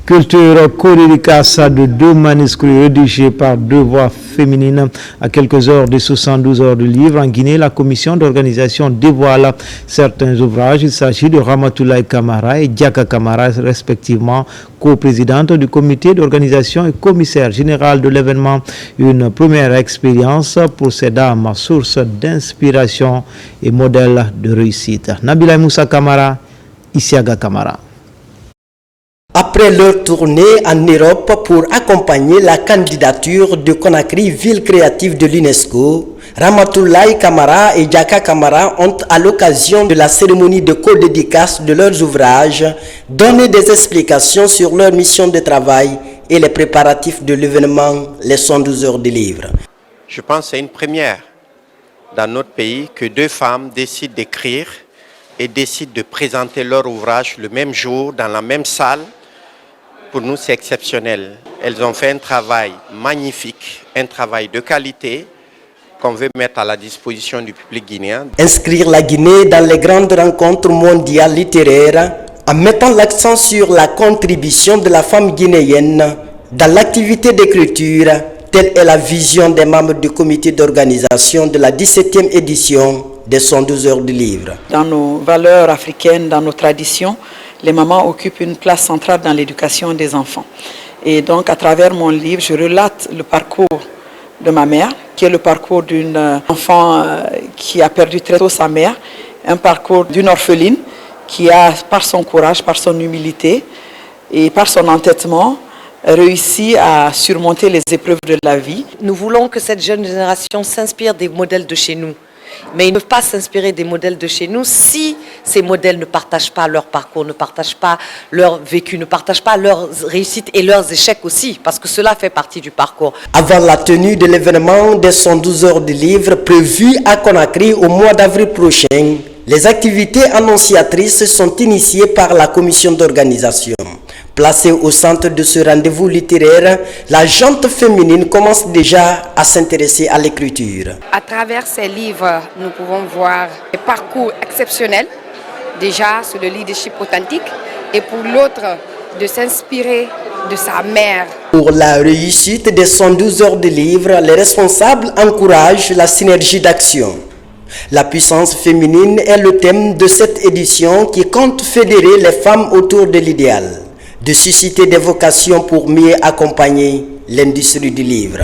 Culture co-dédicace de 2 manuscrits rédigés par 2 voix féminines à quelques heures des 72 heures de livre. En Guinée, la commission d'organisation dévoile certains ouvrages. Il s'agit de Ramatoulaye Camara et Diaka Camara, respectivement co-présidente du comité d'organisation et commissaire général de l'événement. Une première expérience pour ces dames, source d'inspiration et modèle de réussite. Nabila Moussa Camara, Isiaga Camara. Après leur tournée en Europe pour accompagner la candidature de Conakry, ville créative de l'UNESCO, Ramatoulaye Camara et Diaka Camara ont, à l'occasion de la cérémonie de co-dédicace de leurs ouvrages, donné des explications sur leur mission de travail et les préparatifs de l'événement Les 112 heures de livre. Je pense que c'est une première dans notre pays que 2 femmes décident d'écrire et décident de présenter leur ouvrage le même jour dans la même salle. Pour nous, c'est exceptionnel. Elles ont fait un travail magnifique, un travail de qualité qu'on veut mettre à la disposition du public guinéen. Inscrire la Guinée dans les grandes rencontres mondiales littéraires en mettant l'accent sur la contribution de la femme guinéenne dans l'activité d'écriture, telle est la vision des membres du comité d'organisation de la 17e édition des 112 heures de livre. Dans nos valeurs africaines, dans nos traditions, les mamans occupent une place centrale dans l'éducation des enfants. Et donc, à travers mon livre, je relate le parcours de ma mère, qui est le parcours d'une enfant qui a perdu très tôt sa mère, un parcours d'une orpheline qui a, par son courage, par son humilité et par son entêtement, réussi à surmonter les épreuves de la vie. Nous voulons que cette jeune génération s'inspire des modèles de chez nous. Mais ils ne peuvent pas s'inspirer des modèles de chez nous si ces modèles ne partagent pas leur parcours, ne partagent pas leur vécu, ne partagent pas leurs réussites et leurs échecs aussi, parce que cela fait partie du parcours. Avant la tenue de l'événement des 112 heures de livre prévu à Conakry au mois d'avril prochain, les activités annonciatrices sont initiées par la commission d'organisation. Placée au centre de ce rendez-vous littéraire, la gente féminine commence déjà à s'intéresser à l'écriture. À travers ces livres, nous pouvons voir des parcours exceptionnels, déjà sur le leadership authentique, et pour l'autre, de s'inspirer de sa mère. Pour la réussite des 112 heures de livre, les responsables encouragent la synergie d'action. La puissance féminine est le thème de cette édition qui compte fédérer les femmes autour de l'idéal de susciter des vocations pour mieux accompagner l'industrie du livre.